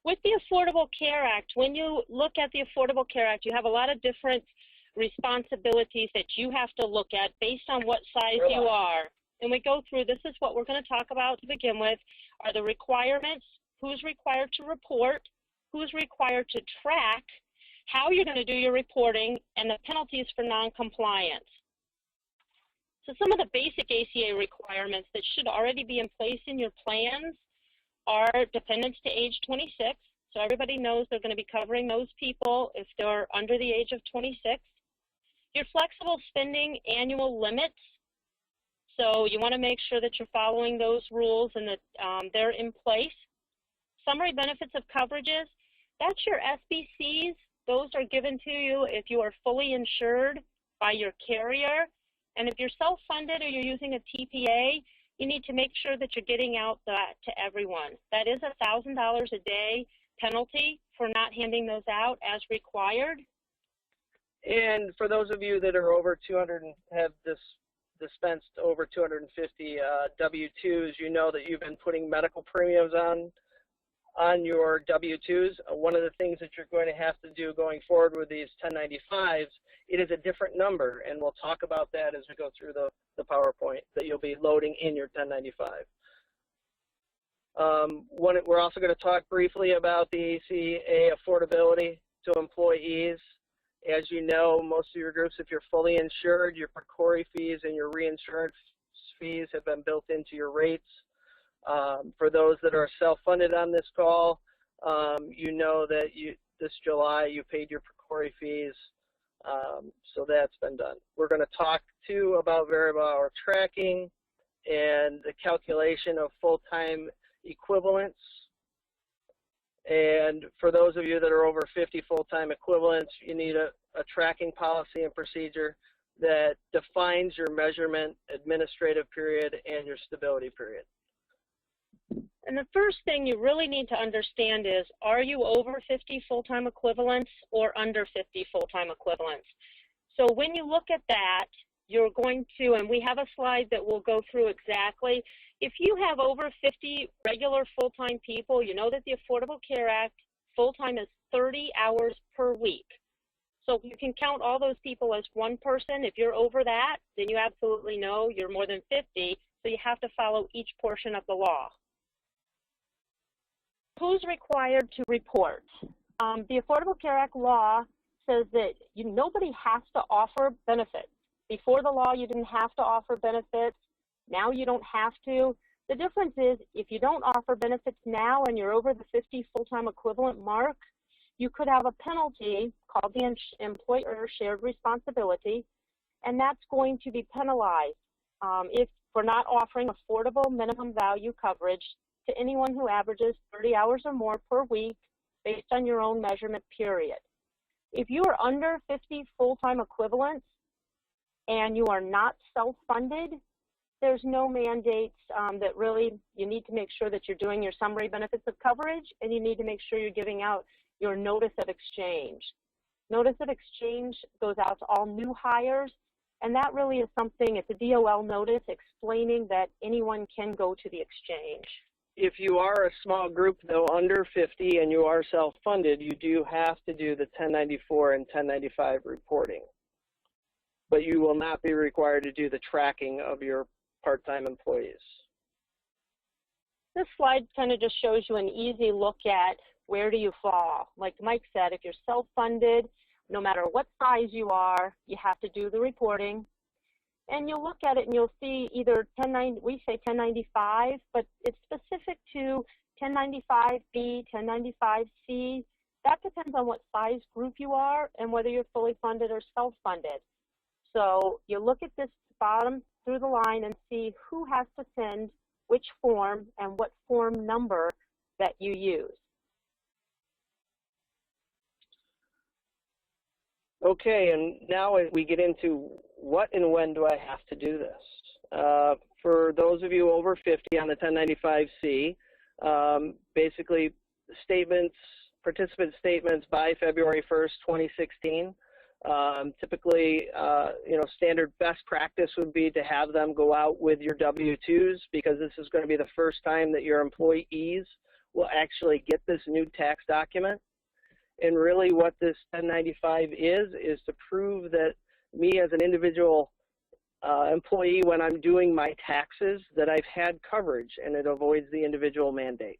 With the Affordable Care Act, when you look at the Affordable Care Act, you have a lot of different responsibilities that you have to look at based on what size you are. And we go through, this is what we're going to talk about to begin with, are the requirements, who's required to report, who's required to track, how you're going to do your reporting, and the penalties for noncompliance. So some of the basic ACA requirements that should already be in place in your plans are dependents to age 26. So everybody knows they're going to be covering those people if they're under the age of 26. Your flexible spending annual limits. So you want to make sure that you're following those rules and that they're in place. Summary benefits of coverages. That's your SBCs. Those are given to you if you are fully insured by your carrier. And if you're self-funded or you're using a TPA, you need to make sure that you're getting out that to everyone. That is $1,000 a day penalty for not handing those out as required. And for those of you that are over 200 and have dispensed over 250 W-2s, you know that you've been putting medical premiums on your W-2s. One of the things that you're going to have to do going forward with these 1095s, it is a different number, and we'll talk about that as we go through the PowerPoint that you'll be loading in your 1095. We're also going to talk briefly about the ACA affordability to employees. As you know, most of your groups, if you're fully insured, your PCORI fees and your reinsurance fees have been built into your rates. For those that are self-funded on this call, you know that this July you paid your PCORI fees, so that's been done. We're going to talk too about variable hour tracking and the calculation of full-time equivalents. And for those of you that are over 50 full-time equivalents, you need a tracking policy and procedure that defines your measurement, administrative period, and your stability period. And the first thing you really need to understand is, are you over 50 full-time equivalents or under 50 full-time equivalents? So when you look at that, you're going to, and we have a slide that we'll go through exactly, if you have over 50 regular full-time people, you know that the Affordable Care Act full-time is 30 hours per week. So you can count all those people as one person. If you're over that, then you absolutely know you're more than 50, so you have to follow each portion of the law. Who's required to report? The Affordable Care Act law says that nobody has to offer benefits. Before the law, you didn't have to offer benefits. Now you don't have to. The difference is if you don't offer benefits now and you're over the 50 full-time equivalent mark, you could have a penalty called the employer shared responsibility, and that's going to be penalized if for not offering affordable minimum value coverage to anyone who averages 30 hours or more per week based on your own measurement period. If you are under 50 full-time equivalents and you are not self-funded, there's no mandates that really, you need to make sure that you're doing your summary benefits of coverage, and you need to make sure you're giving out your notice of exchange. Notice of exchange goes out to all new hires, and that really is something, it's a DOL notice explaining that anyone can go to the exchange. If you are a small group, though, under 50 and you are self-funded, you do have to do the 1094 and 1095 reporting. But you will not be required to do the tracking of your part-time employees. This slide kind of just shows you an easy look at where do you fall. Like Mike said, if you're self-funded, no matter what size you are, you have to do the reporting. And you'll look at it and you'll see either 1090, we say 1095, but it's specific to 1095B, 1095C. That depends on what size group you are and whether you're fully funded or self-funded. So you look at this bottom through the line and see who has to send which form and what form number that you use. Okay, and now we get into what and when do I have to do this. For those of you over 50 on the 1095C, basically statements, participant statements by February 1st, 2016. Typically, standard best practice would be to have them go out with your W-2s because this is going to be the first time that your employees will actually get this new tax document. And really what this 1095 is to prove that me as an individual employee, when I'm doing my taxes, that I've had coverage, and it avoids the individual mandate.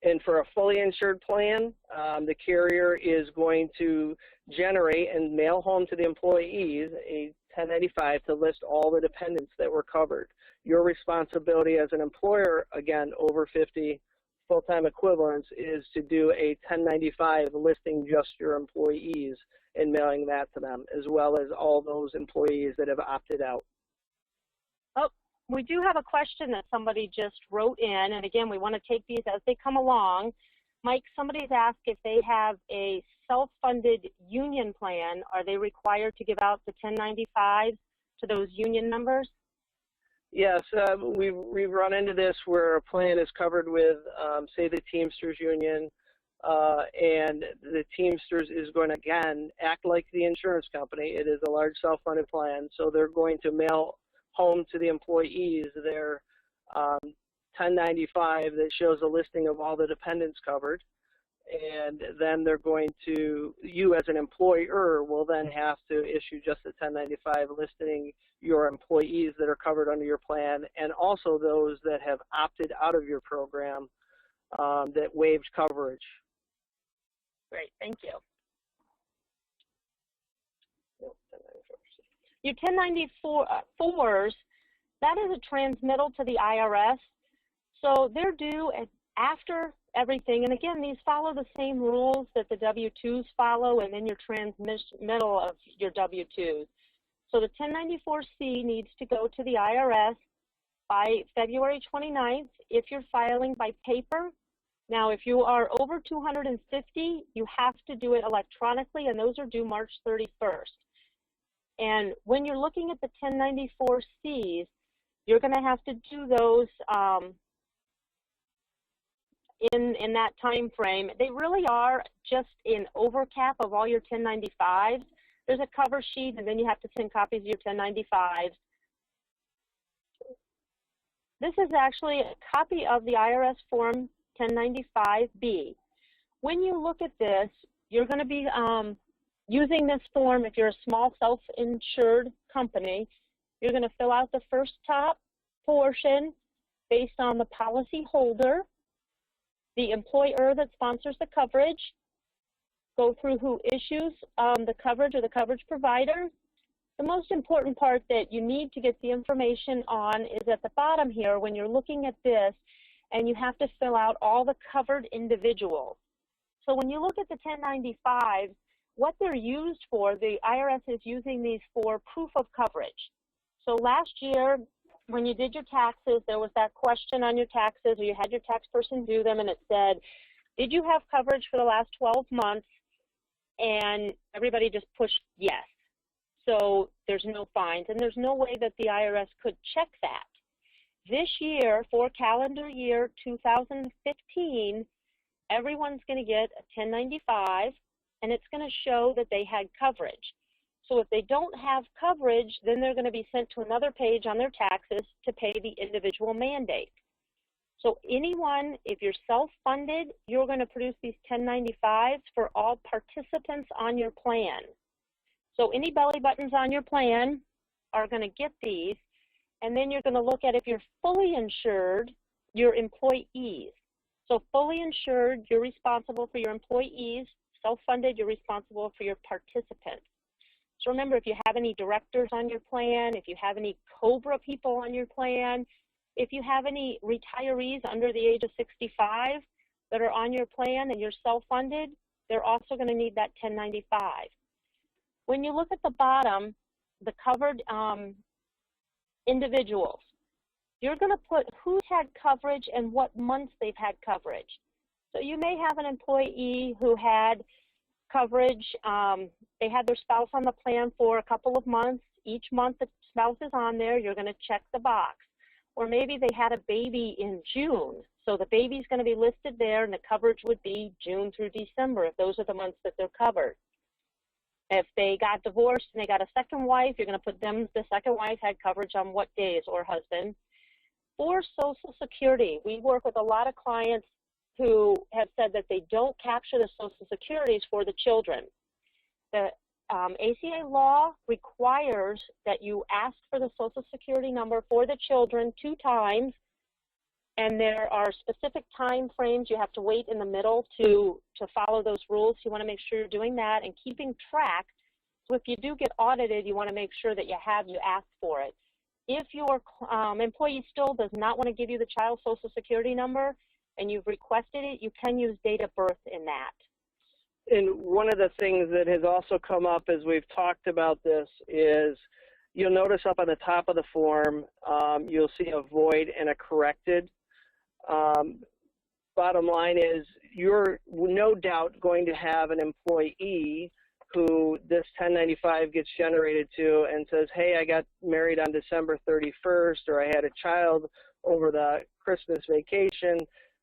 And for a fully insured plan, the carrier is going to generate and mail home to the employees a 1095 to list all the dependents that were covered. Your responsibility as an employer, again, over 50 full-time equivalents, is to do a 1095 listing just your employees and mailing that to them, as well as all those employees that have opted out. Oh, we do have a question that somebody just wrote in, and again, we want to take these as they come along. Mike, somebody's asked if they have a self-funded union plan, are they required to give out the 1095s to those union members? Yes, we've run into this where a plan is covered with, say, the Teamsters Union, and the Teamsters is going to, again, act like the insurance company. It is a large self-funded plan, so they're going to mail home to the employees their 1095 that shows a listing of all the dependents covered. And then they're going to, you as an employer will then have to issue just a 1095 listing your employees that are covered under your plan, and also those that have opted out of your program that waived coverage. Great, thank you. Your 1094s, that is a transmittal to the IRS. So they're due after everything, and again, these follow the same rules that the W-2s follow, and then your transmittal of your W-2s. So the 1094C needs to go to the IRS by February 29th if you're filing by paper. Now, if you are over 250, you have to do it electronically, and those are due March 31st. And when you're looking at the 1094Cs, you're going to have to do those in that time frame. They really are just an overcap of all your 1095s. There's a cover sheet, and then you have to send copies of your 1095s. This is actually a copy of the IRS Form 1095B. When you look at this, you're going to be using this form. If you're a small self-insured company, you're going to fill out the first top portion based on the policy holder, the employer that sponsors the coverage, go through who issues the coverage or the coverage provider. The most important part that you need to get the information on is at the bottom here when you're looking at this, and you have to fill out all the covered individuals. So when you look at the 1095s, what they're used for, the IRS is using these for proof of coverage. So last year, when you did your taxes, there was that question on your taxes, or you had your tax person do them, and it said, did you have coverage for the last 12 months? And everybody just pushed yes. So there's no fines, and there's no way that the IRS could check that. This year, for calendar year 2015, everyone's going to get a 1095, and it's going to show that they had coverage. So if they don't have coverage, then they're going to be sent to another page on their taxes to pay the individual mandate. So anyone, if you're self-funded, you're going to produce these 1095s for all participants on your plan. So any belly buttons on your plan are going to get these, and then you're going to look at, if you're fully insured, your employees. So fully insured, you're responsible for your employees. Self-funded, you're responsible for your participants. So remember, if you have any directors on your plan, if you have any COBRA people on your plan, if you have any retirees under the age of 65 that are on your plan and you're self-funded, they're also going to need that 1095. When you look at the bottom, the covered individuals, you're going to put who's had coverage and what months they've had coverage. So you may have an employee who had coverage, they had their spouse on the plan for a couple of months. Each month the spouse is on there, you're going to check the box. Or maybe they had a baby in June, so the baby's going to be listed there, and the coverage would be June through December if those are the months that they're covered. If they got divorced and they got a second wife, you're going to put them, the second wife had coverage on what days, or husband. For Social Security, we work with a lot of clients who have said that they don't capture the Social Securities for the children. The ACA law requires that you ask for the Social Security number for the children 2 times, and there are specific time frames. You have to wait in the middle to follow those rules. You want to make sure you're doing that and keeping track. So if you do get audited, you want to make sure that you asked for it. If your employee still does not want to give you the child's Social Security number and you've requested it, you can use date of birth in that. And one of the things that has also come up as we've talked about this is you'll notice up on the top of the form, you'll see a void and a corrected. Bottom line is you're no doubt going to have an employee who this 1095 gets generated to and says, hey, I got married on December 31st, or I had a child over the Christmas vacation,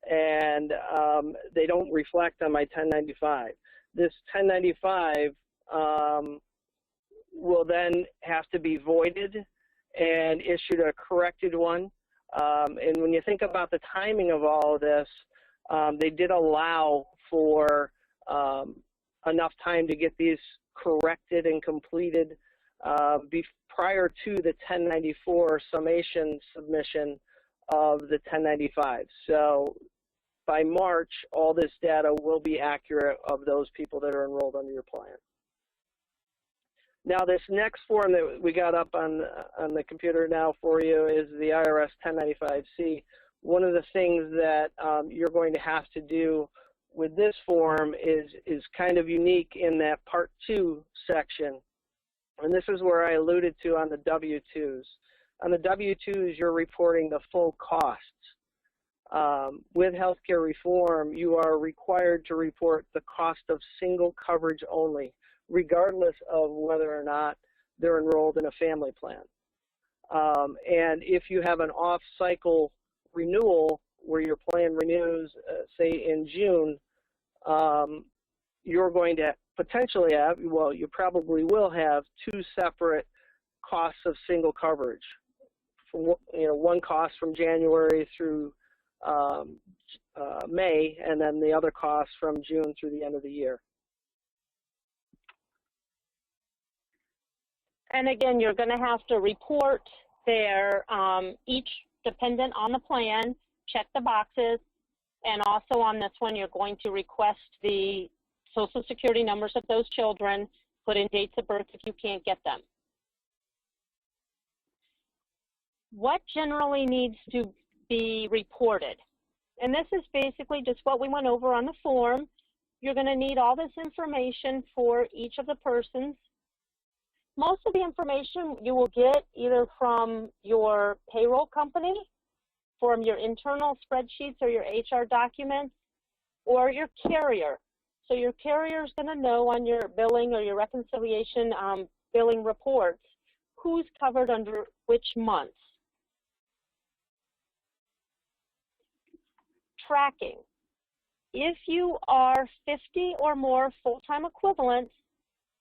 and they don't reflect on my 1095. This 1095 will then have to be voided and issued a corrected one. And when you think about the timing of all of this, they did allow for enough time to get these corrected and completed prior to the 1094 summation submission of the 1095. So by March, all this data will be accurate of those people that are enrolled under your plan. Now, this next form that we got up on the computer now for you is the IRS 1095-C. One of the things that you're going to have to do with this form is kind of unique in that Part 2 section. And this is where I alluded to on the W-2s. On the W-2s, you're reporting the full costs. With healthcare reform, you are required to report the cost of single coverage only, regardless of whether or not they're enrolled in a family plan. And if you have an off-cycle renewal where your plan renews, say in June, you're going to potentially have, well, you probably will have 2 separate costs of single coverage. One cost from January through May, and then the other cost from June through the end of the year. And again, you're going to have to report there, each dependent on the plan, check the boxes, and also on this one, you're going to request the Social Security numbers of those children, put in dates of birth if you can't get them. What generally needs to be reported? And this is basically just what we went over on the form. You're going to need all this information for each of the persons. Most of the information you will get either from your payroll company, from your internal spreadsheets or your HR documents, or your carrier. So your carrier is going to know on your billing or your reconciliation billing reports who's covered under which months. Tracking. If you are 50 or more full-time equivalents,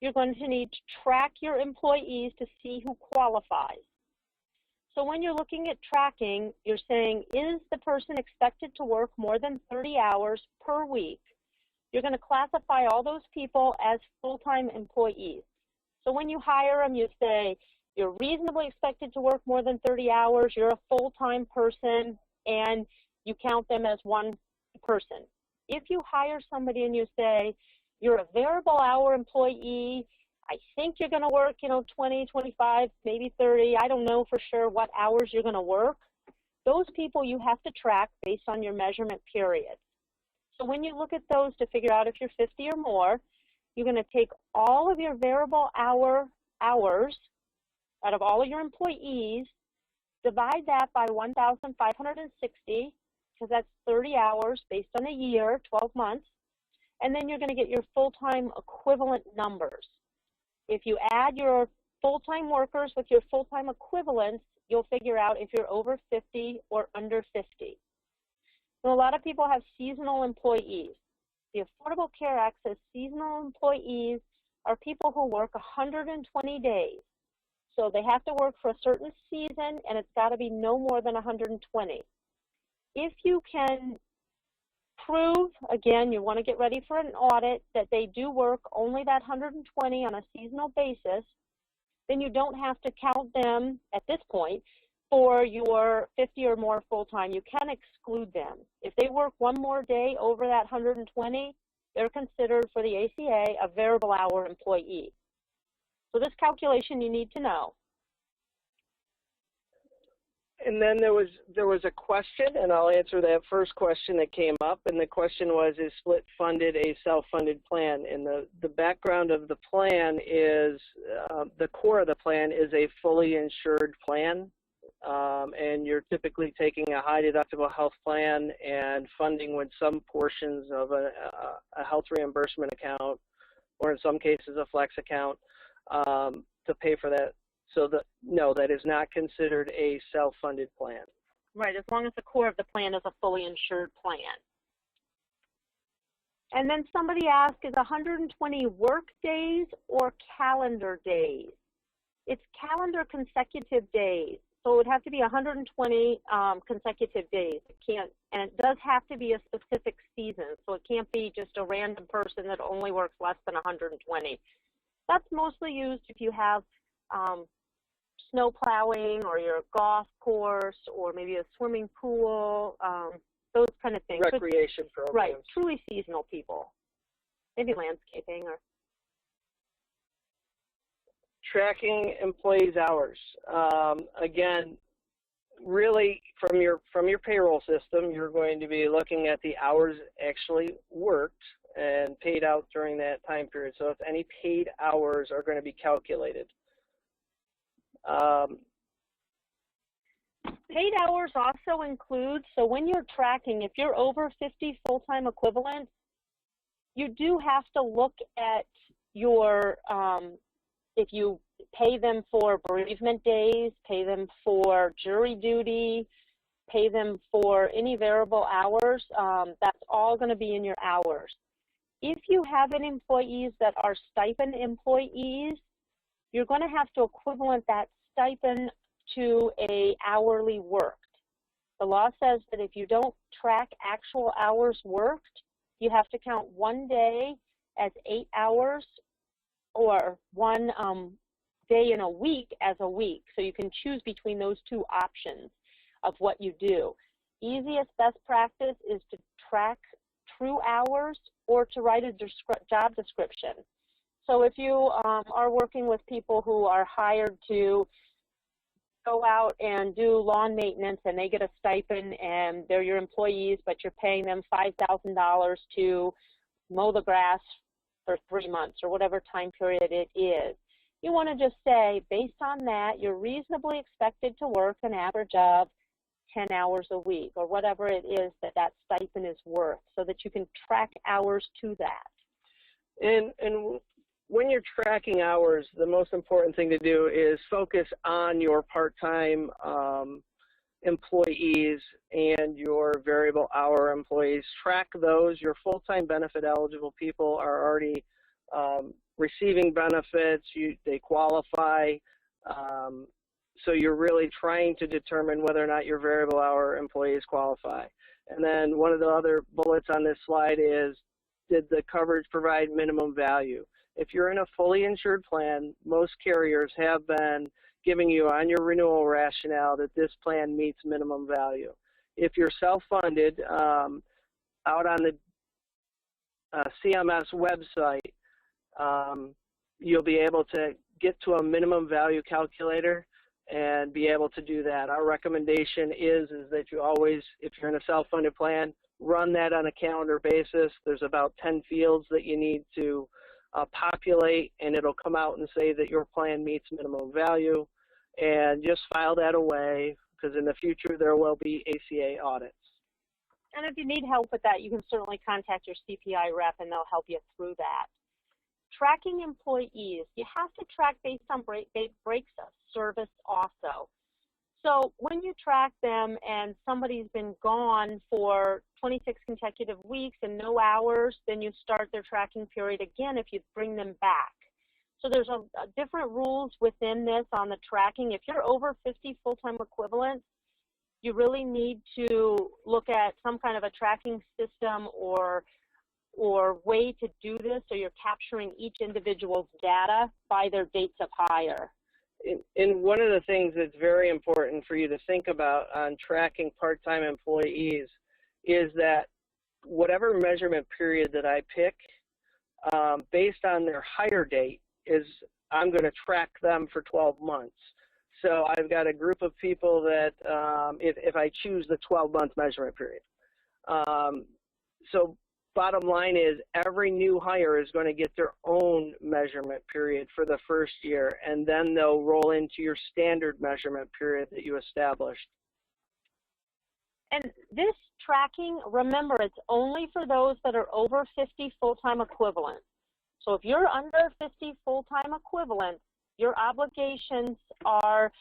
you're going to need to track your employees to see who qualifies. So when you're looking at tracking, you're saying, is the person expected to work more than 30 hours per week? You're going to classify all those people as full-time employees. So when you hire them, you say, you're reasonably expected to work more than 30 hours, you're a full-time person, and you count them as one person. If you hire somebody and you say, you're a variable hour employee, I think you're going to work, 20, 25, maybe 30, I don't know for sure what hours you're going to work, those people you have to track based on your measurement period. So when you look at those to figure out if you're 50 or more, you're going to take all of your variable hours out of all of your employees, divide that by 1,560, because that's 30 hours based on a year, 12 months, and then you're going to get your full-time equivalent numbers. If you add your full-time workers with your full-time equivalents, you'll figure out if you're over 50 or under 50. So a lot of people have seasonal employees. The Affordable Care Act says seasonal employees are people who work 120 days. So they have to work for a certain season, and it's got to be no more than 120. If you can prove, again, you want to get ready for an audit, that they do work only that 120 on a seasonal basis, then you don't have to count them at this point for your 50 or more full-time. You can exclude them. If they work one more day over that 120, they're considered for the ACA a variable hour employee. So this calculation you need to know. And then there was a question, and I'll answer that first question that came up. And the question was, is split funded a self-funded plan? And the background of the plan is, the core of the plan is a fully insured plan. And you're typically taking a high deductible health plan and funding with some portions of a health reimbursement account, or in some cases a flex account, to pay for that. So no, that is not considered a self-funded plan. Right, as long as the core of the plan is a fully insured plan. And then somebody asked, is 120 work days or calendar days? It's calendar consecutive days. So it would have to be 120 consecutive days. It can't, and it does have to be a specific season. So it can't be just a random person that only works less than 120. That's mostly used if you have snow plowing, or your golf course, or maybe a swimming pool, those kind of things. Recreation programs. Right, truly seasonal people. Maybe landscaping or. Tracking employees' hours. Again, really from your payroll system, you're going to be looking at the hours actually worked and paid out during that time period. So if any paid hours are going to be calculated. Paid hours also include, so when you're tracking, if you're over 50 full-time equivalents, you do have to look at your, if you pay them for bereavement days, pay them for jury duty, pay them for any variable hours, that's all going to be in your hours. If you have any employees that are stipend employees, you're going to have to equivalent that stipend to a hourly worked. The law says that if you don't track actual hours worked, you have to count one day as 8 hours, or one day in a week as a week. So you can choose between those two options of what you do. Easiest best practice is to track true hours or to write a job description. So if you are working with people who are hired to go out and do lawn maintenance, and they get a stipend and they're your employees, but you're paying them $5,000 to mow the grass for 3 months or whatever time period it is, you want to just say, based on that, you're reasonably expected to work an average of 10 hours a week, or whatever it is that that stipend is worth, so that you can track hours to that. And when you're tracking hours, the most important thing to do is focus on your part-time employees and your variable hour employees. Track those. Your full-time benefit eligible people are already receiving benefits. They qualify. So you're really trying to determine whether or not your variable hour employees qualify. And then one of the other bullets on this slide is, did the coverage provide minimum value? If you're in a fully insured plan, most carriers have been giving you on your renewal rationale that this plan meets minimum value. If you're self-funded, out on the CMS website, you'll be able to get to a minimum value calculator and be able to do that. Our recommendation is that you always, if you're in a self-funded plan, run that on a calendar basis. There's about 10 fields that you need to populate, and it'll come out and say that your plan meets minimum value, and just file that away, because in the future there will be ACA audits. And if you need help with that, you can certainly contact your CPI rep and they'll help you through that. Tracking employees, you have to track based on breaks of service also. So when you track them and somebody's been gone for 26 consecutive weeks and no hours, then you start their tracking period again if you bring them back. So there's a different rules within this on the tracking. If you're over 50 full-time equivalents, you really need to look at some kind of a tracking system or way to do this, so you're capturing each individual's data by their dates of hire. And one of the things that's very important for you to think about on tracking part-time employees is that whatever measurement period that I pick, based on their hire date, I'm going to track them for 12 months. So I've got a group of people that, if I choose the 12-month measurement period. So bottom line is every new hire is going to get their own measurement period for the first year, and then they'll roll into your standard measurement period that you established. And this tracking, remember, it's only for those that are over 50 full-time equivalents. So if you're under 50 full-time equivalents, your obligations are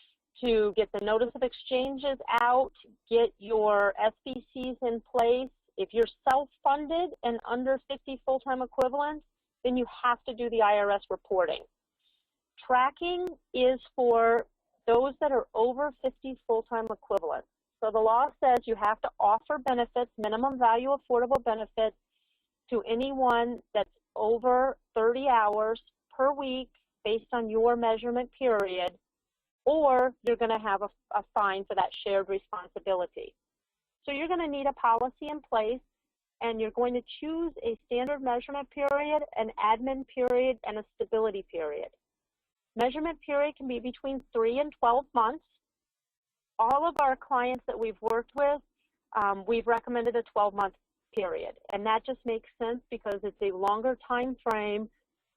to get the notice of exchanges out, get your SBCs in place. If you're self-funded and under 50 full-time equivalents, then you have to do the IRS reporting. Tracking is for those that are over 50 full-time equivalents. So the law says you have to offer benefits, minimum value affordable benefits, to anyone that's over 30 hours per week based on your measurement period, or you're going to have a fine for that shared responsibility. So you're going to need a policy in place, and you're going to choose a standard measurement period, an admin period, and a stability period. Measurement period can be between 3 and 12 months. All of our clients that we've worked with, we've recommended a 12-month period, and that just makes sense because it's a longer time frame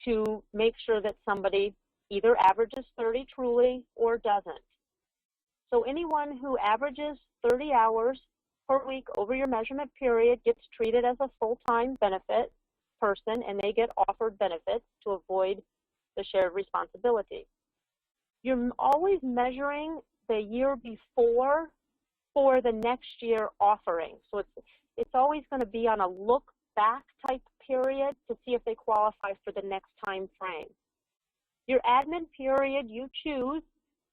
to make sure that somebody either averages 30 truly or doesn't. So anyone who averages 30 hours per week over your measurement period gets treated as a full-time benefit person, and they get offered benefits to avoid the shared responsibility. You're always measuring the year before for the next year offering. So it's always going to be on a look-back type period to see if they qualify for the next time frame. Your admin period you choose,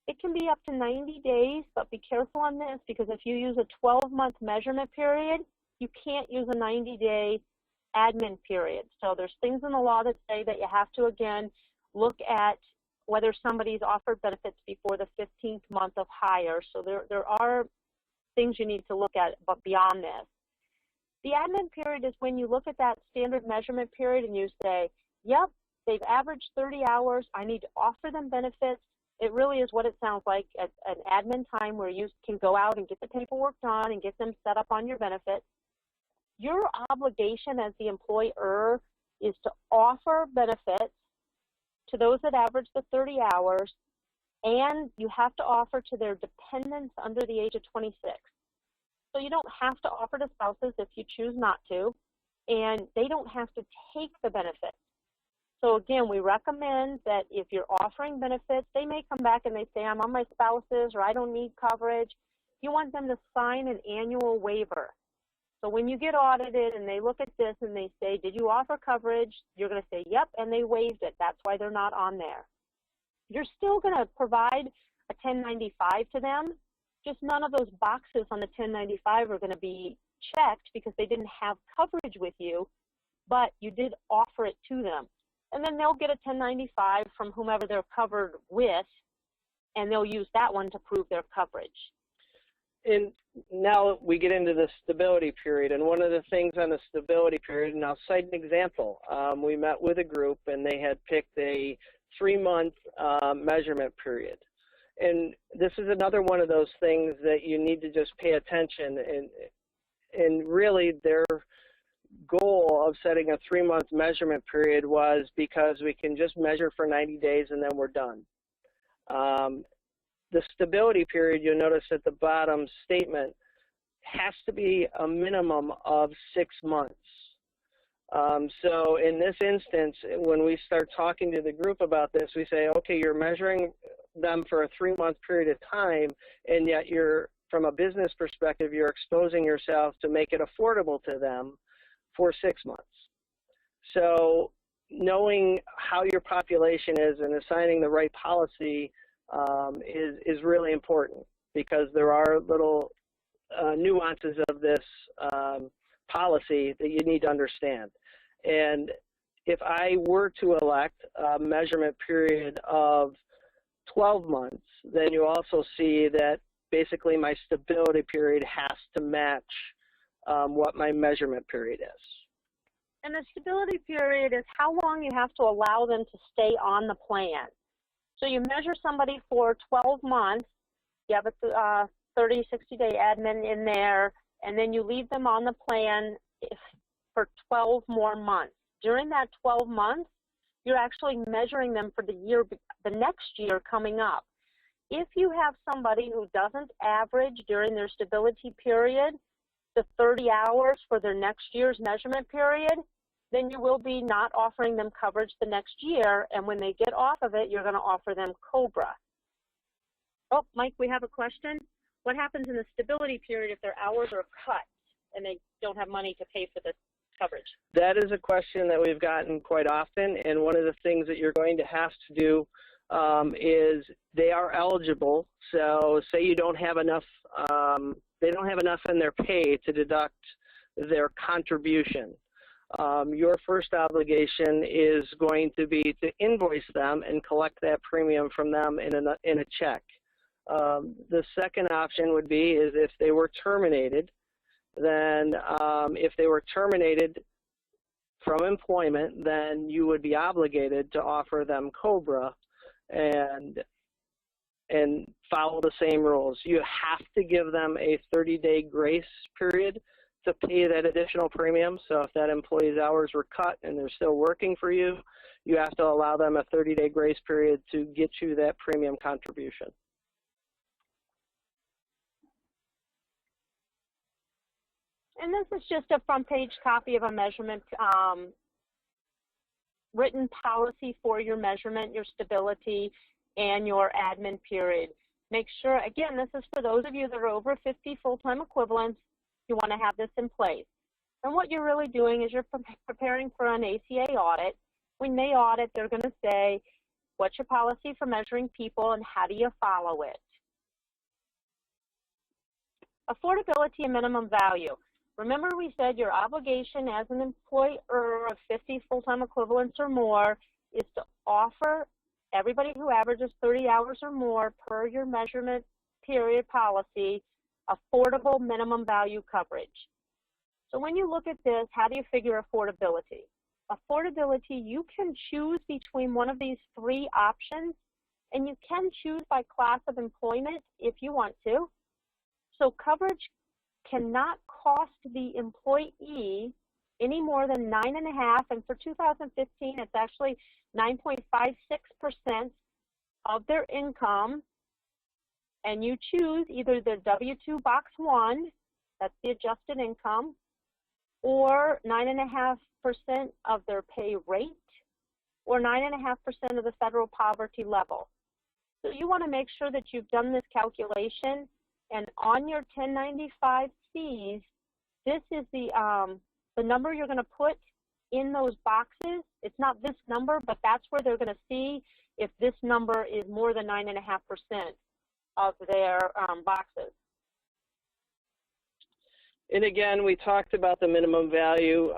it can be up to 90 days, but be careful on this because if you use a 12-month measurement period, you can't use a 90-day admin period. So there's things in the law that say that you have to, again, look at whether somebody's offered benefits before the 15th month of hire. So there are things you need to look at, but beyond this. The admin period is when you look at that standard measurement period and you say, yep, they've averaged 30 hours, I need to offer them benefits. It really is what it sounds like, an admin time where you can go out and get the paperwork done and get them set up on your benefits. Your obligation as the employer is to offer benefits to those that average the 30 hours, and you have to offer to their dependents under the age of 26. So you don't have to offer to spouses if you choose not to, and they don't have to take the benefits. So again, we recommend that if you're offering benefits, they may come back and they say, I'm on my spouse's or I don't need coverage. You want them to sign an annual waiver. So when you get audited and they look at this and they say, did you offer coverage? You're going to say, yep, and they waived it. That's why they're not on there. You're still going to provide a 1095 to them, just none of those boxes on the 1095 are going to be checked because they didn't have coverage with you, but you did offer it to them. And then they'll get a 1095 from whomever they're covered with, and they'll use that one to prove their coverage. And now we get into the stability period, and one of the things on the stability period, and I'll cite an example. We met with a group, and they had picked a 3-month measurement period. And this is another one of those things that you need to just pay attention, and really their goal of setting a 3-month measurement period was because we can just measure for 90 days and then we're done. The stability period, you'll notice at the bottom statement, has to be a minimum of 6 months. So in this instance, when we start talking to the group about this, we say, okay, you're measuring them for a 3-month period of time, and yet you're, from a business perspective, you're exposing yourself to make it affordable to them for 6 months. So knowing how your population is and assigning the right policy is really important, because there are little nuances of this policy that you need to understand. And if I were to elect a measurement period of 12 months, then you also see that basically my stability period has to match what my measurement period is. And the stability period is how long you have to allow them to stay on the plan. So you measure somebody for 12 months, you have a 30, 60-day admin in there, and then you leave them on the plan for 12 more months. During that 12 months, you're actually measuring them for the next year coming up. If you have somebody who doesn't average during their stability period the 30 hours for their next year's measurement period, then you will be not offering them coverage the next year, and when they get off of it, you're going to offer them COBRA. Oh, Mike, we have a question. What happens in the stability period if their hours are cut and they don't have money to pay for the coverage? That is a question that we've gotten quite often, and one of the things that you're going to have to do is they are eligible. So say you don't have enough, they don't have enough in their pay to deduct their contribution. Your first obligation is going to be to invoice them and collect that premium from them in a check. The second option would be is if they were terminated, then if they were terminated from employment, then you would be obligated to offer them COBRA and follow the same rules. You have to give them a 30-day grace period to pay that additional premium. So if that employee's hours were cut and they're still working for you, you have to allow them a 30-day grace period to get you that premium contribution. And this is just a front page copy of a measurement written policy for your measurement, your stability, and your admin period. Make sure, again, this is for those of you that are over 50 full-time equivalents, you want to have this in place. And what you're really doing is you're preparing for an ACA audit. When they audit, they're going to say, what's your policy for measuring people and how do you follow it? Affordability and minimum value. Remember we said your obligation as an employer of 50 full-time equivalents or more is to offer everybody who averages 30 hours or more per your measurement period policy affordable minimum value coverage. So when you look at this, how do you figure affordability? Affordability, you can choose between one of these three options, and you can choose by class of employment if you want to. So coverage cannot cost the employee any more than 9.5%, and for 2015, it's actually 9.56% of their income, and you choose either the W-2 box 1, that's the adjusted income, or 9.5% of their pay rate, or 9.5% of the federal poverty level. So you want to make sure that you've done this calculation, and on your 1095-Cs, this is the number you're going to put in those boxes. It's not this number, but that's where they're going to see if this number is more than 9.5% of their boxes. And again, we talked about the minimum value.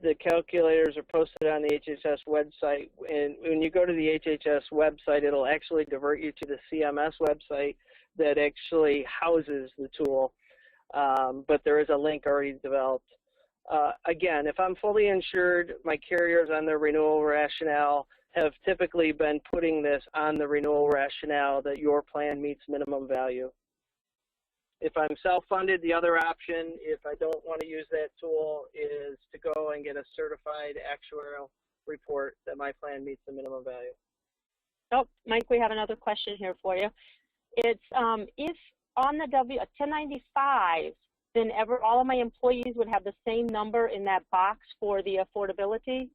The calculators are posted on the HHS website. And when you go to the HHS website, it'll actually divert you to the CMS website that actually houses the tool. But there is a link already developed. Again, if I'm fully insured, my carriers on their renewal rationale have typically been putting this on the renewal rationale that your plan meets minimum value. If I'm self-funded, the other option, if I don't want to use that tool, is to go and get a certified actuarial report that my plan meets the minimum value. Oh, Mike, we have another question here for you. It's if on the 1095, then all of my employees would have the same number in that box for the affordability?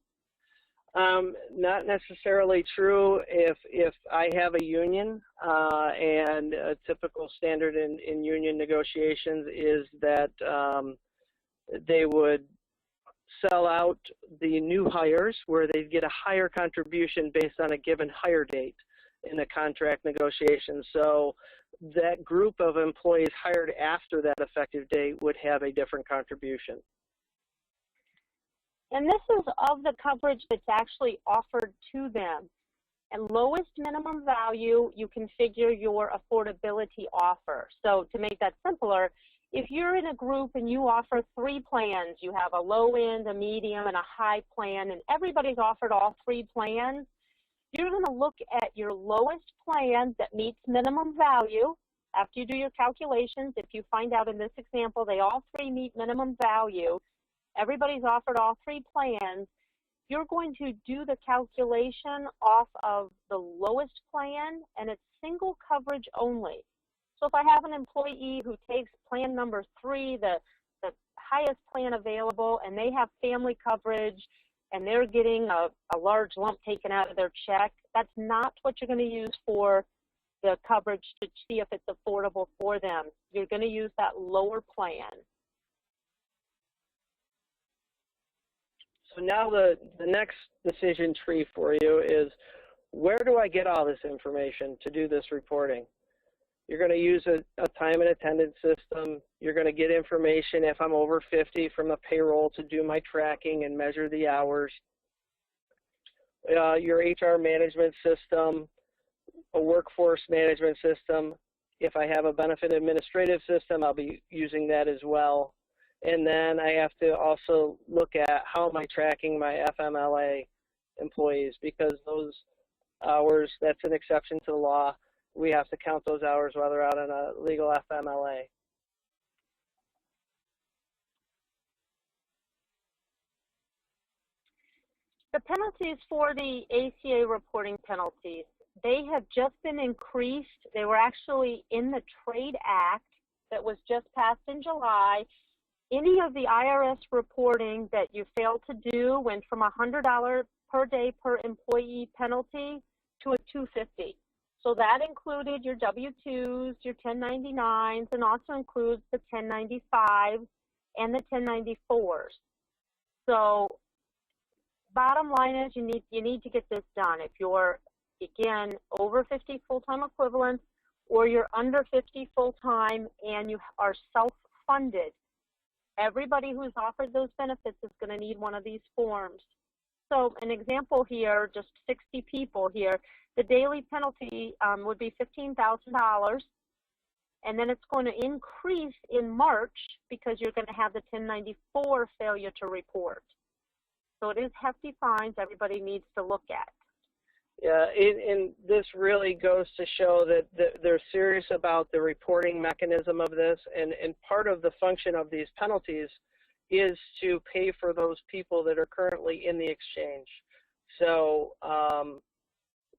Not necessarily true. If I have a union, and a typical standard in union negotiations is that they would sell out the new hires where they get a higher contribution based on a given hire date in the contract negotiation. So that group of employees hired after that effective date would have a different contribution. And this is of the coverage that's actually offered to them. And lowest minimum value, you configure your affordability offer. So to make that simpler, if you're in a group and you offer 3 plans, you have a low end, a medium, and a high plan, and everybody's offered all 3 plans, you're going to look at your lowest plan that meets minimum value. After you do your calculations, if you find out in this example they all 3 meet minimum value, everybody's offered all 3 plans, you're going to do the calculation off of the lowest plan, and it's single coverage only. So if I have an employee who takes plan number 3, the highest plan available, and they have family coverage, and they're getting a large lump taken out of their check, that's not what you're going to use for the coverage to see if it's affordable for them. You're going to use that lower plan. So now the next decision tree for you is, where do I get all this information to do this reporting? You're going to use a time and attendance system. You're going to get information if I'm over 50 from the payroll to do my tracking and measure the hours. Your HR management system, a workforce management system. If I have a benefit administrative system, I'll be using that as well. And then I have to also look at how am I tracking my FMLA employees, because those hours, that's an exception to the law. We have to count those hours while they're out on a legal FMLA. The penalties for the ACA reporting penalties, they have just been increased. They were actually in the Trade Act that was just passed in July. Any of the IRS reporting that you failed to do went from $100 per day per employee penalty to a $250. So that included your W-2s, your 1099s, and also includes the 1095s and the 1094s. So bottom line is you need to get this done. If you're, again, over 50 full-time equivalents, or you're under 50 full-time and you are self-funded, everybody who's offered those benefits is going to need one of these forms. So an example here, just 60 people here, the daily penalty would be $15,000, and then it's going to increase in March because you're going to have the 1094 failure to report. So it is hefty fines everybody needs to look at. Yeah, and this really goes to show that they're serious about the reporting mechanism of this, and part of the function of these penalties is to pay for those people that are currently in the exchange. So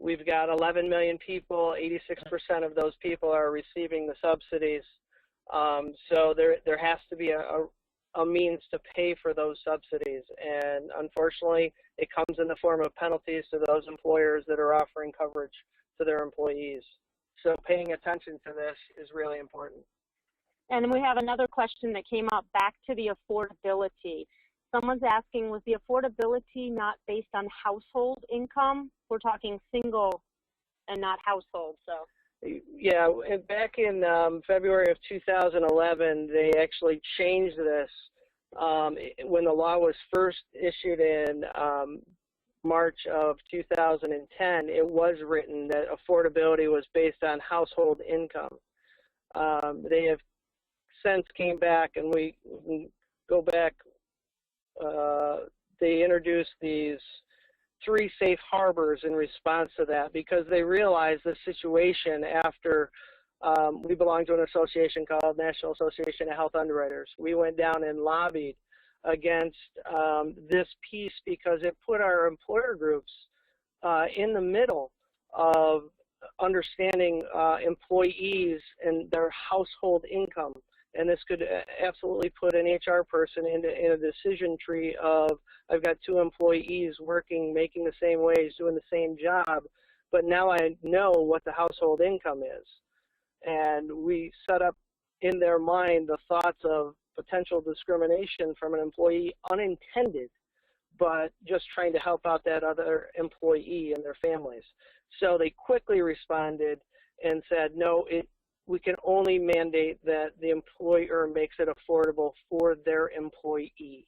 we've got 11 million people, 86% of those people are receiving the subsidies. So there has to be a means to pay for those subsidies, and unfortunately it comes in the form of penalties to those employers that are offering coverage to their employees. So paying attention to this is really important. And we have another question that came up back to the affordability. Someone's asking, was the affordability not based on household income? We're talking single and not household. So yeah, back in February of 2011, they actually changed this. When the law was first issued in March of 2010, it was written that affordability was based on household income. They have since came back, and we go back, they introduced these 3 safe harbors in response to that, because they realized the situation after we belong to an association called National Association of Health Underwriters. We went down and lobbied against this piece because it put our employer groups in the middle of understanding employees and their household income. And this could absolutely put an HR person in a decision tree of, I've got 2 employees working, making the same wage, doing the same job, but now I know what the household income is. And we set up in their mind the thoughts of potential discrimination from an employee, unintended, but just trying to help out that other employee and their families. So they quickly responded and said, no, we can only mandate that the employer makes it affordable for their employee.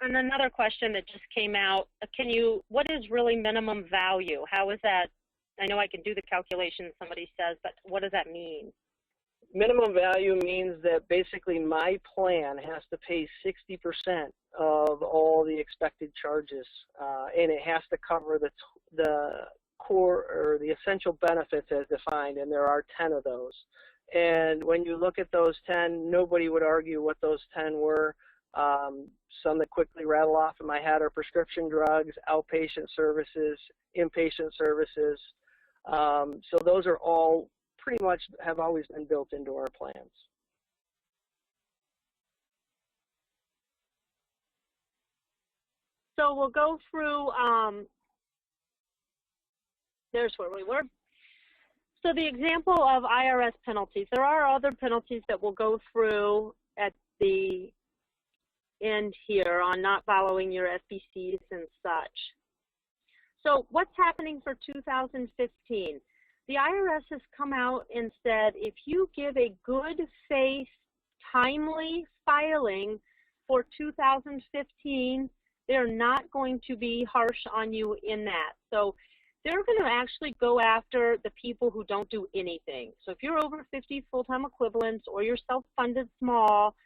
And another question that just came out, what is really minimum value? How is that? I know I can do the calculation, somebody says, but what does that mean? Minimum value means that basically my plan has to pay 60% of all the expected charges, and it has to cover the core or the essential benefits as defined, and there are 10 of those. And when you look at those 10, nobody would argue what those 10 were. Some that quickly rattle off in my head are prescription drugs, outpatient services, inpatient services. So those are all pretty much have always been built into our plans. So we'll go through, there's where we were. So the example of IRS penalties, there are other penalties that we'll go through at the end here on not following your FBCs and such. So what's happening for 2015? The IRS has come out and said if you give a good faith, timely filing for 2015, they're not going to be harsh on you in that. So they're going to actually go after the people who don't do anything. So if you're over 50 full-time equivalents or you're self-funded small,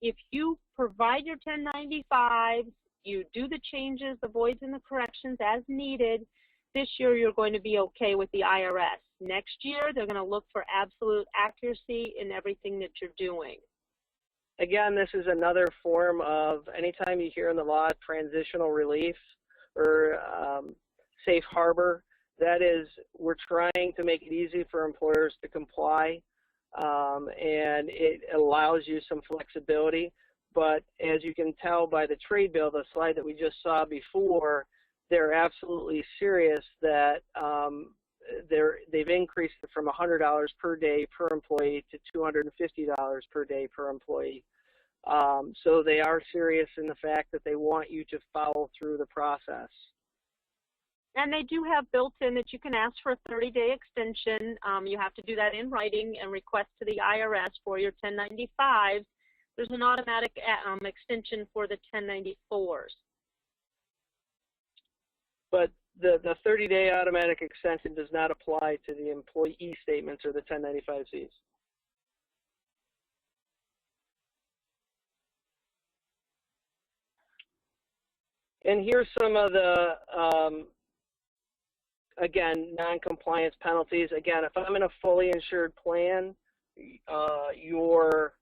if you provide your 1095s, you do the changes, the voids, and the corrections as needed, this year you're going to be okay with the IRS. Next year, they're going to look for absolute accuracy in everything that you're doing. Again, this is another form of, anytime you hear in the law transitional relief or safe harbor, that is, we're trying to make it easy for employers to comply, and it allows you some flexibility. But as you can tell by the trade bill, the slide that we just saw before, they're absolutely serious that they've increased it from $100 per day per employee to $250 per day per employee. So they are serious in the fact that they want you to follow through the process. And they do have built in that you can ask for a 30-day extension. You have to do that in writing and request to the IRS for your 1095s. There's an automatic extension for the 1094s. But the 30-day automatic extension does not apply to the employee statements or the 1095Cs. And here's some of the, again, non-compliance penalties. Again, if I'm in a fully insured plan, your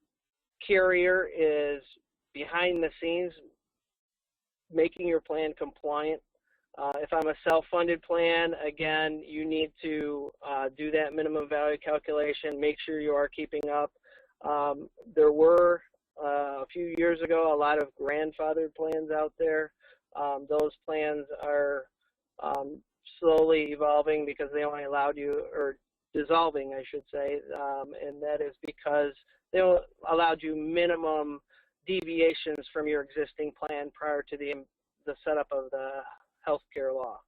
carrier is behind the scenes making your plan compliant. If I'm a self-funded plan, again, you need to do that minimum value calculation, make sure you are keeping up. There were, a few years ago, a lot of grandfathered plans out there. Those plans are slowly evolving because they only allowed you, or dissolving, I should say, and that is because they allowed you minimum deviations from your existing plan prior to the setup of the healthcare law.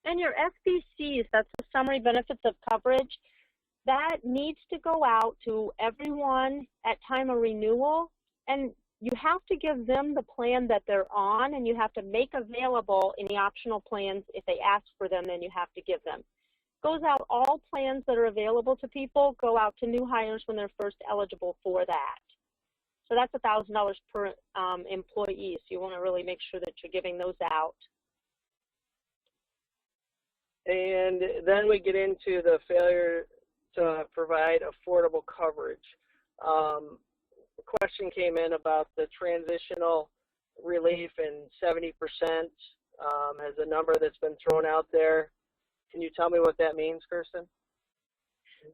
And your SBCs, that's the summary benefits of coverage, that needs to go out to everyone at time of renewal, and you have to give them the plan that they're on, and you have to make available any optional plans. If they ask for them, then you have to give them. Goes out, all plans that are available to people go out to new hires when they're first eligible for that. So that's $1,000 per employee, so you want to really make sure that you're giving those out. And then we get into the failure to provide affordable coverage. The question came in about the transitional relief, and 70% as a number that's been thrown out there. Can you tell me what that means, Kirsten?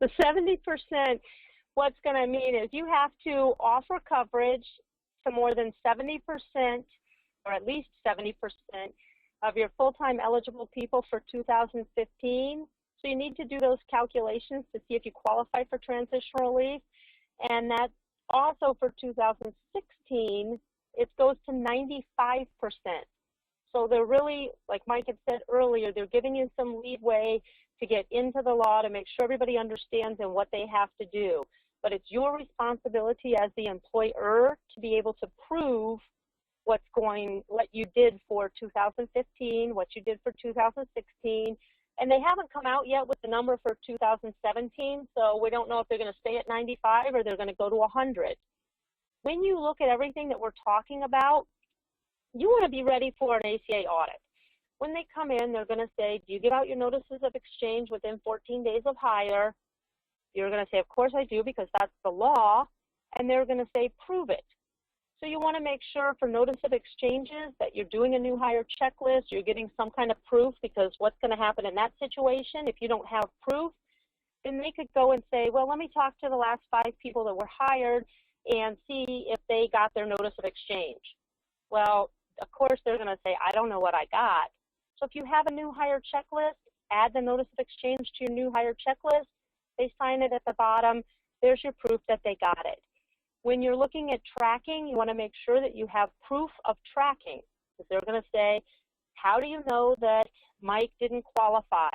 The 70%, what's going to mean is you have to offer coverage to more than 70%, or at least 70%, of your full-time eligible people for 2015. So you need to do those calculations to see if you qualify for transitional relief, and that Also for 2016, it goes to 95%. So they're really, like Mike had said earlier, they're giving you some leeway to get into the law to make sure everybody understands and what they have to do. But it's your responsibility as the employer to be able to prove what you did for 2015, what you did for 2016, and they haven't come out yet with the number for 2017, so we don't know if they're going to stay at 95 or they're going to go to 100. When you look at everything that we're talking about, you want to be ready for an ACA audit. When they come in, they're going to say, do you give out your notices of exchange within 14 days of hire? You're going to say, of course I do, because that's the law, and they're going to say, prove it. So you want to make sure for notice of exchanges that you're doing a new hire checklist, you're getting some kind of proof, because what's going to happen in that situation, if you don't have proof, then they could go and say, well, let me talk to the last 5 people that were hired and see if they got their notice of exchange. Well, of course, they're going to say, I don't know what I got. So if you have a new hire checklist, add the notice of exchange to your new hire checklist. They sign it at the bottom. There's your proof that they got it. When you're looking at tracking, you want to make sure that you have proof of tracking, because they're going to say, how do you know that Mike didn't qualify?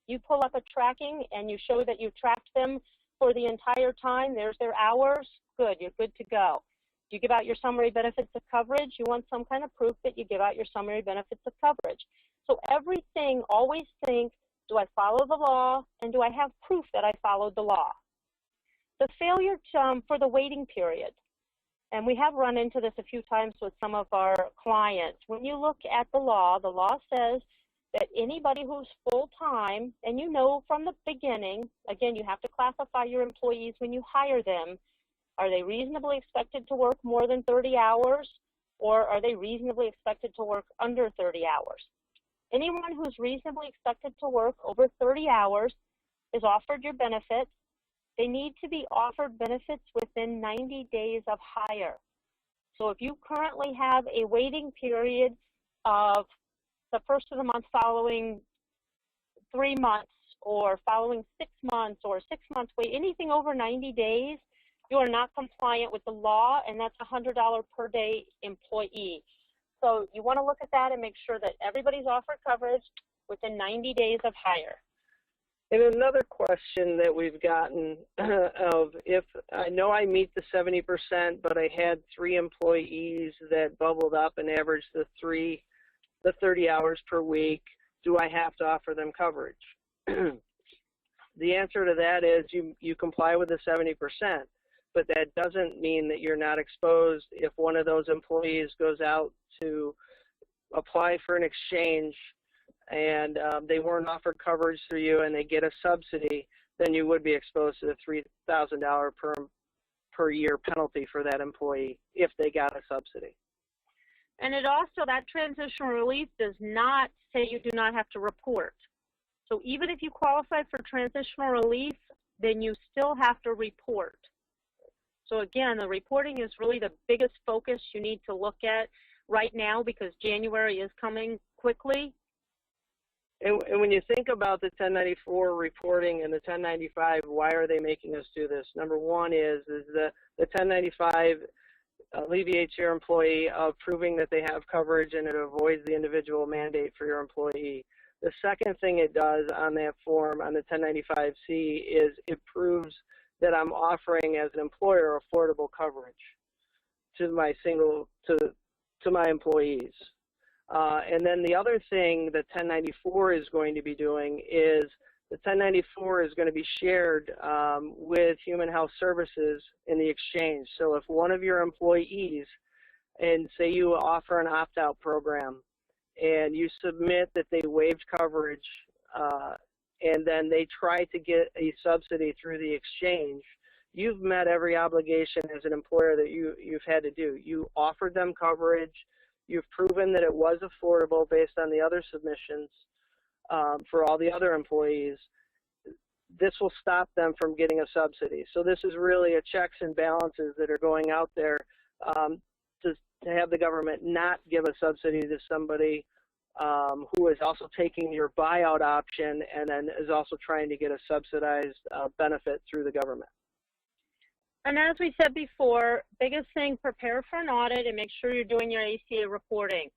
You pull up a tracking and you show that you tracked them for the entire time. There's their hours. Good, you're good to go. You give out your summary benefits of coverage. You want some kind of proof that you give out your summary benefits of coverage. So everything, always think, do I follow the law, and do I have proof that I followed the law? The failure for the waiting period, and we have run into this a few times with some of our clients. When you look at the law says that anybody who's full-time, and you know from the beginning, again, you have to classify your employees when you hire them. Are they reasonably expected to work more than 30 hours, or are they reasonably expected to work under 30 hours? Anyone who's reasonably expected to work over 30 hours is offered your benefits. They need to be offered benefits within 90 days of hire. So if you currently have a waiting period of the first of the month following 3 months, or following 6 months, or 6 months wait, anything over 90 days, you are not compliant with the law, and that's $100 per day employee. So you want to look at that and make sure that everybody's offered coverage within 90 days of hire. And another question that we've gotten of, if I know I meet the 70%, but I had 3 employees that bubbled up and averaged the 30 hours per week, do I have to offer them coverage? The answer to that is you comply with the 70%, but that doesn't mean that you're not exposed if one of those employees goes out to apply for an exchange and they weren't offered coverage through you and they get a subsidy, then you would be exposed to the $3,000 per year penalty for that employee if they got a subsidy. And it also, that transitional relief does not say you do not have to report. So even if you qualify for transitional relief, then you still have to report. So again, the reporting is really the biggest focus you need to look at right now, because January is coming quickly. And when you think about the 1094 reporting and the 1095, why are they making us do this? Number one is the 1095 alleviates your employee of proving that they have coverage, and it avoids the individual mandate for your employee. The second thing it does on that form, on the 1095C, is it proves that I'm offering as an employer affordable coverage to my to my employees. And then the other thing that 1094 is going to be doing is the 1094 is going to be shared with Human Health Services in the exchange. So if one of your employees, and say you offer an opt-out program, and you submit that they waived coverage, and then they try to get a subsidy through the exchange, you've met every obligation as an employer that you've had to do. You offered them coverage. You've proven that it was affordable based on the other submissions for all the other employees. This will stop them from getting a subsidy. So this is really a checks and balances that are going out there to have the government not give a subsidy to somebody who is also taking your buyout option and then is also trying to get a subsidized benefit through the government. And as we said before, biggest thing, prepare for an audit and make sure you're doing your ACA reporting.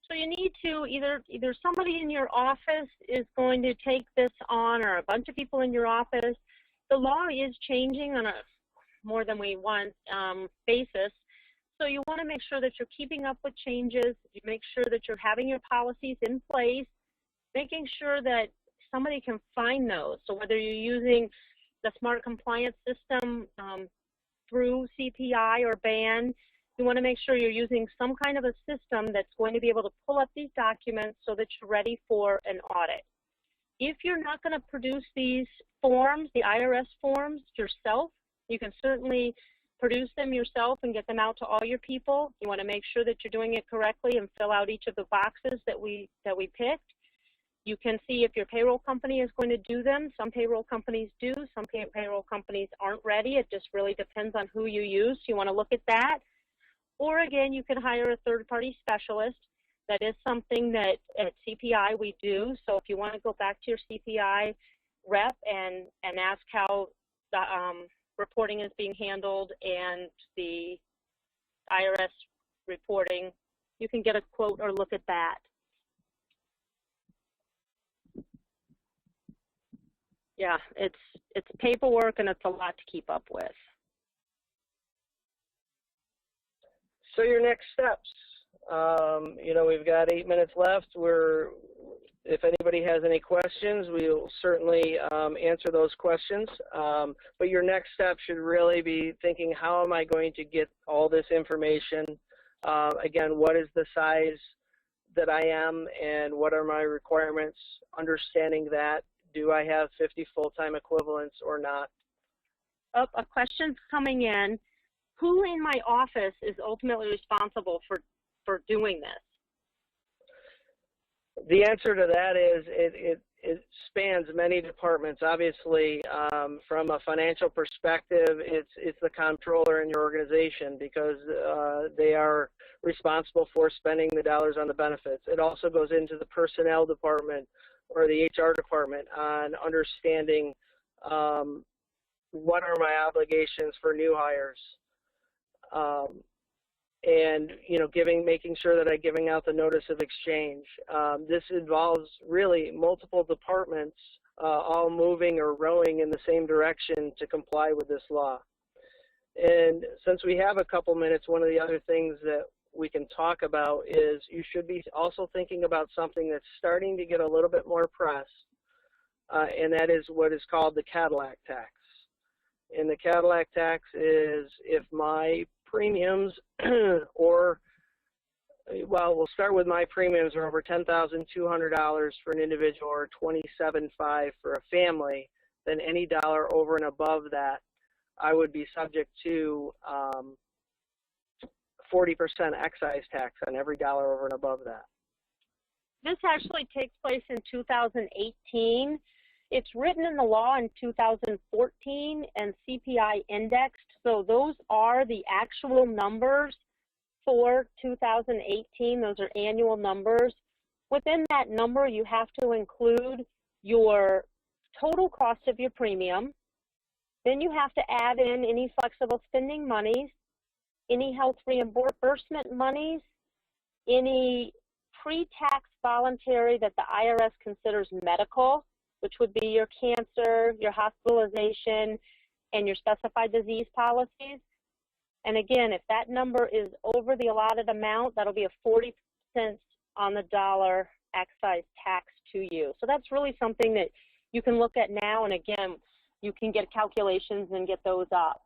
So you need to either somebody in your office is going to take this on, or a bunch of people in your office. The law is changing on a more than we want basis. So you want to make sure that you're keeping up with changes. You make sure that you're having your policies in place, making sure that somebody can find those. So whether you're using the smart compliance system through CPI or BAN, you want to make sure you're using some kind of a system that's going to be able to pull up these documents so that you're ready for an audit. If you're not going to produce these forms, the IRS forms yourself, you can certainly produce them yourself and get them out to all your people. You want to make sure that you're doing it correctly and fill out each of the boxes that we picked. You can see if your payroll company is going to do them. Some payroll companies do, some payroll companies aren't ready. It just really depends on who you use. You want to look at that. Or again, you can hire a third-party specialist. That is something that at CPI we do. So if you want to go back to your CPI rep and ask how the reporting is being handled and the IRS reporting, you can get a quote or look at that. Yeah, it's paperwork and it's a lot to keep up with. So your next steps, you know, we've got 8 minutes left. If anybody has any questions, we'll certainly answer those questions. But your next step should really be thinking, how am I going to get all this information? Again, what is the size that I am and what are my requirements? Understanding that. Do I have 50 full-time equivalents or not? Oh, a question's coming in. Who in my office is ultimately responsible for doing this? The answer to that is it spans many departments. Obviously, from a financial perspective, it's the comptroller in your organization because they are responsible for spending the dollars on the benefits. It also goes into the personnel department or the HR department on understanding what are my obligations for new hires. And you know, making sure that I'm giving out the notice of exchange. This involves really multiple departments all moving or rowing in the same direction to comply with this law. And since we have a couple minutes, one of the other things that we can talk about is you should be also thinking about something that's starting to get a little bit more press, and that is what is called the Cadillac tax. And the Cadillac tax is if my premiums or, well, we'll start with my premiums are over $10,200 for an individual or $27,500 for a family, then any dollar over and above that, I would be subject to 40% excise tax on every dollar over and above that. This actually takes place in 2018. It's written in the law in 2014 and CPI indexed, so those are the actual numbers for 2018. Those are annual numbers. Within that number, you have to include your total cost of your premium. Then you have to add in any flexible spending monies, any health reimbursement monies, any pre-tax voluntary that the IRS considers medical, which would be your cancer, your hospitalization, and your specified disease policies. And again, if that number is over the allotted amount, that'll be a 40 cents on the dollar excise tax to you. So that's really something that you can look at now, and again, you can get calculations and get those up.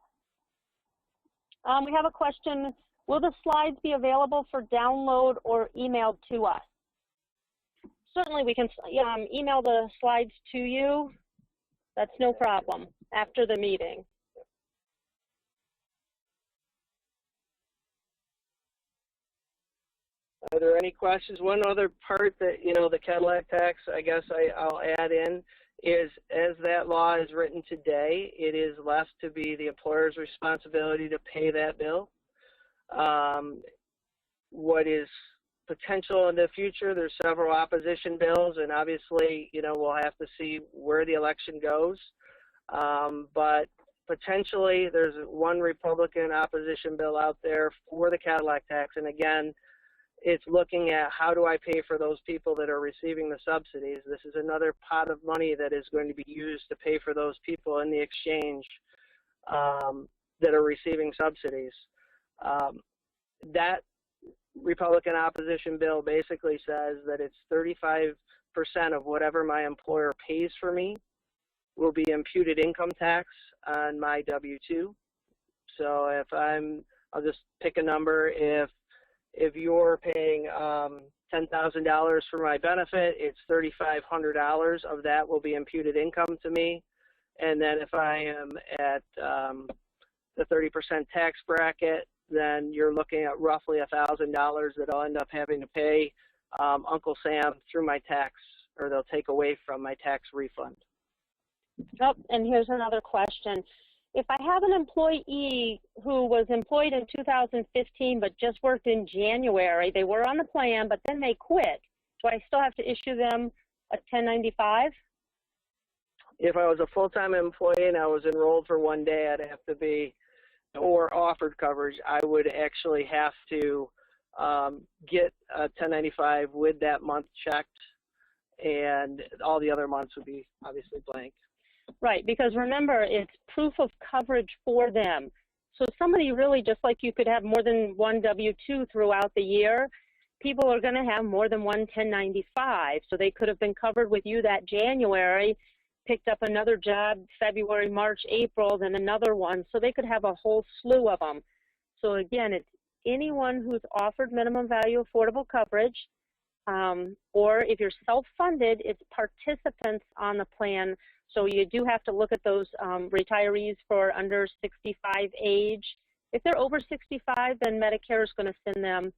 We have a question, will the slides be available for download or emailed to us? Certainly we can email the slides to you. That's no problem after the meeting. Are there any questions? One other part that, you know, the Cadillac tax, I guess I'll add in, is as that law is written today, it is left to be the employer's responsibility to pay that bill. What is potential in the future, there's several opposition bills, and obviously, you know, we'll have to see where the election goes. But potentially there's one Republican opposition bill out there for the Cadillac tax, and again, it's looking at how do I pay for those people that are receiving the subsidies. This is another pot of money that is going to be used to pay for those people in the exchange that are receiving subsidies. That Republican opposition bill basically says that it's 35% of whatever my employer pays for me will be imputed income tax on my W-2. So if I'll just pick a number, if you're paying $10,000 for my benefit, it's $3,500 of that will be imputed income to me. And then if I am at the 30% tax bracket, then you're looking at roughly $1,000 that I'll end up having to pay Uncle Sam through my tax, or they'll take away from my tax refund. Oh, and here's another question. If I have an employee who was employed in 2015 but just worked in January, they were on the plan, but then they quit, do I still have to issue them a 1095? If I was a full-time employee and I was enrolled for one day, I'd have to be, or offered coverage, I would actually have to get a 1095 with that month checked, and all the other months would be obviously blank. Right, because remember, it's proof of coverage for them. So somebody really, just like you could have more than one W-2 throughout the year, people are going to have more than one 1095. So they could have been covered with you that January, picked up another job February, March, April, then another one. So they could have a whole slew of them. So again, it's anyone who's offered minimum value affordable coverage, or if you're self-funded, it's participants on the plan. So you do have to look at those retirees for under 65 age. If they're over 65, then Medicare is going to send them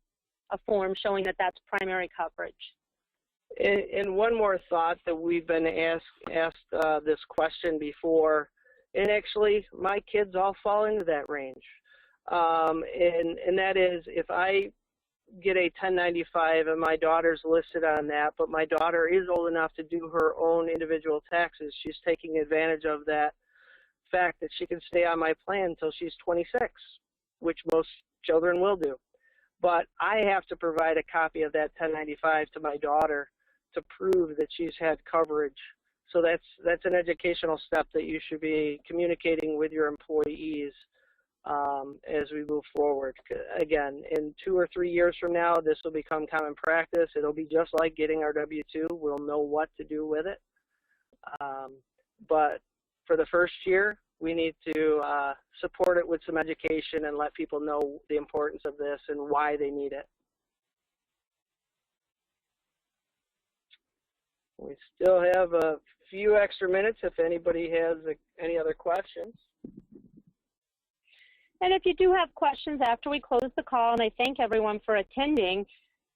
a form showing that that's primary coverage. And one more thought that we've been asked this question before, and actually my kids all fall into that range. And that is, if I get a 1095 and my daughter's listed on that, but my daughter is old enough to do her own individual taxes, she's taking advantage of that fact that she can stay on my plan until she's 26, which most children will do. But I have to provide a copy of that 1095 to my daughter to prove that she's had coverage. So that's an educational step that you should be communicating with your employees as we move forward. Again, in 2 or 3 years from now, this will become common practice. It'll be just like getting our W-2. We'll know what to do with it. But for the first year, we need to support it with some education and let people know the importance of this and why they need it. We still have a few extra minutes if anybody has any other questions. And if you do have questions after we close the call, and I thank everyone for attending,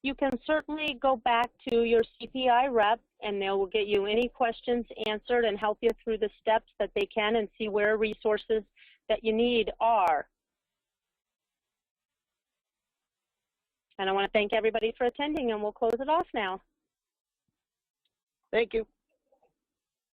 you can certainly go back to your CPI rep, and they will get you any questions answered and help you through the steps that they can and see where resources that you need are. And I want to thank everybody for attending, and we'll close it off now. Thank you.